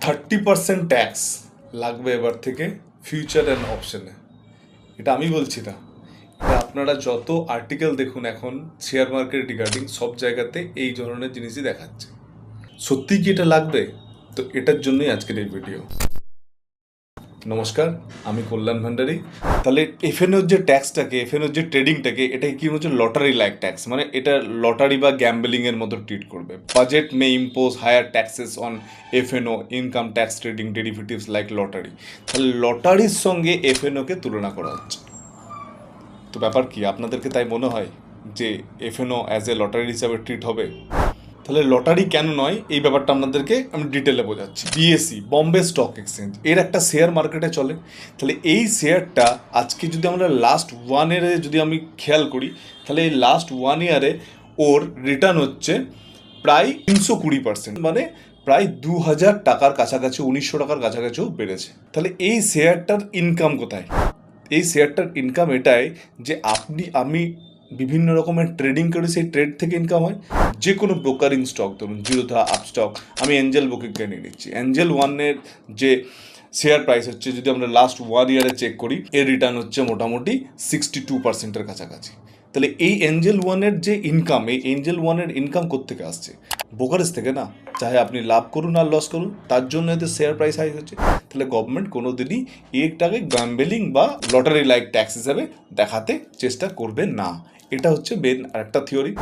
30% tax লাগবে এবার থেকে ফিউচার অ্যান্ড অপশনে। এটা আমি বলছি না, এটা আপনারা যত আর্টিকেল দেখুন এখন শেয়ার মার্কেট রিগার্ডিং সব জায়গাতে এই ধরনের জিনিসই দেখাচ্ছে। সত্যিই কি এটা লাগবে? তো এটার জন্যই আজকের এই ভিডিও। নমস্কার, আমি কল্যাণ ভান্ডারী। তাহলে এফএনওর যে ট্যাক্সটাকে, এফএনওর যে ট্রেডিংটাকে, এটাকে কি হচ্ছে লটারি লাইক ট্যাক্স, মানে এটা লটারি বা গ্যাম্বলিংয়ের মতো ট্রিট করবে। Budget may impose higher taxes on F and O income tax trading derivatives like lottery. তাহলে লটারির সঙ্গে এফএনওকে তুলনা করা হচ্ছে। তো ব্যাপার কি, আপনাদেরকে তাই মনে হয় যে এফএনও অ্যাজ এ লটারি হিসাবে ট্রিট হবে? তাহলে লটারি কেন নয়, এই ব্যাপারটা আপনাদেরকে আমি ডিটেলে বোঝাচ্ছি। বিএসসি, বম্বে স্টক এক্সচেঞ্জ, এর একটা শেয়ার মার্কেটে চলে। তাহলে এই শেয়ারটা আজকে যদি আমরা লাস্ট 1 ইয়ারে যদি আমি খেয়াল করি, তাহলে এই লাস্ট 1 ইয়ারে ওর রিটার্ন হচ্ছে প্রায় 320%, মানে প্রায় 2000 টাকার কাছাকাছি, 1900 টাকার কাছাকাছিও বেড়েছে। তাহলে এই শেয়ারটার ইনকাম কোথায়? এই শেয়ারটার ইনকাম এটাই যে আমি বিভিন্ন রকমের ট্রেডিং করি, সেই ট্রেড থেকে ইনকাম হয়। যে কোনো ব্রোকারিং স্টক, ধরুন জিরোধা, আপস্টক, আমি এঞ্জেল ব্রোকিংকে নিয়ে নিচ্ছি। এঞ্জেল ওয়ানের যে শেয়ার প্রাইস হচ্ছে, যদি আমরা লাস্ট 1 ইয়ারে চেক করি, এর রিটার্ন হচ্ছে মোটামুটি 62%-এর কাছাকাছি। তাহলে এই এঞ্জেল ওয়ানের যে ইনকাম, এই এঞ্জেল ওয়ানের ইনকাম কোত্থেকে আসছে? ব্রোকারেজ থেকে না। চাহে আপনি লাভ করুন আর লস করুন, তার জন্য এতে শেয়ার প্রাইস হাই হচ্ছে। তাহলে গভর্নমেন্ট কোনো দিনই এটাকে গ্যাম্বলিং বা লটারি লাইক ট্যাক্স হিসাবে দেখাতে চেষ্টা করবে না। এটা হচ্ছে মেন আরেকটা থিওরি।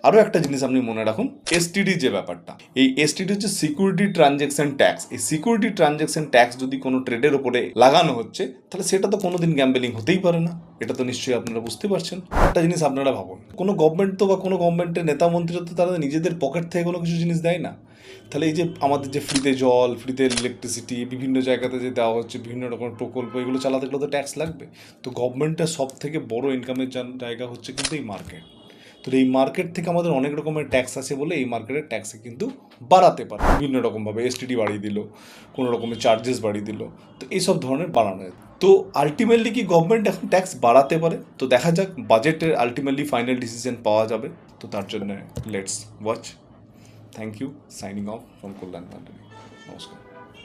আরও একটা জিনিস আপনি মনে রাখুন, এসটিডি যে ব্যাপারটা, এই এসটিডি হচ্ছে সিকিউরিটি ট্রানজ্যাকশন ট্যাক্স। এই সিকিউরিটি ট্রানজ্যাকশন ট্যাক্স যদি কোনো ট্রেডের ওপরে লাগানো হচ্ছে, তাহলে সেটা তো কোনোদিন গ্যাম্বলিং হতেই পারে না। এটা তো নিশ্চয়ই আপনারা বুঝতে পারছেন। একটা জিনিস আপনারা ভাবুন, কোনো গভর্নমেন্ট তো বা কোনো গভর্নমেন্টের নেতা মন্ত্রীরা তো তারা নিজেদের পকেট থেকে কোনো কিছু জিনিস দেয় না। তাহলে এই যে আমাদের যে ফ্রিতে জল, ফ্রিতে ইলেকট্রিসিটি, বিভিন্ন জায়গাতে যে দেওয়া হচ্ছে বিভিন্ন রকমের প্রকল্প, এগুলো চালাতে গেলে তো ট্যাক্স লাগবে। তো গভর্নমেন্টের সব থেকে বড় ইনকামের জায়গা হচ্ছে কিন্তু এই মার্কেট। তো এই মার্কেট থেকে আমাদের অনেক রকমের ট্যাক্স আসে বলে এই মার্কেটের ট্যাক্সে কিন্তু বাড়াতে পারে বিভিন্ন রকমভাবে। এসটিডি বাড়িয়ে দিল, কোনো রকমের চার্জেস বাড়িয়ে দিল, তো এইসব ধরনের বাড়ানো হয়। তো আলটিমেটলি কি গভর্নমেন্ট এখন ট্যাক্স বাড়াতে পারে? তো দেখা যাক, বাজেটের আলটিমেটলি ফাইনাল ডিসিশন পাওয়া যাবে। তো তার জন্য let's watch. Thank you. Signing off from Kullan Pandey.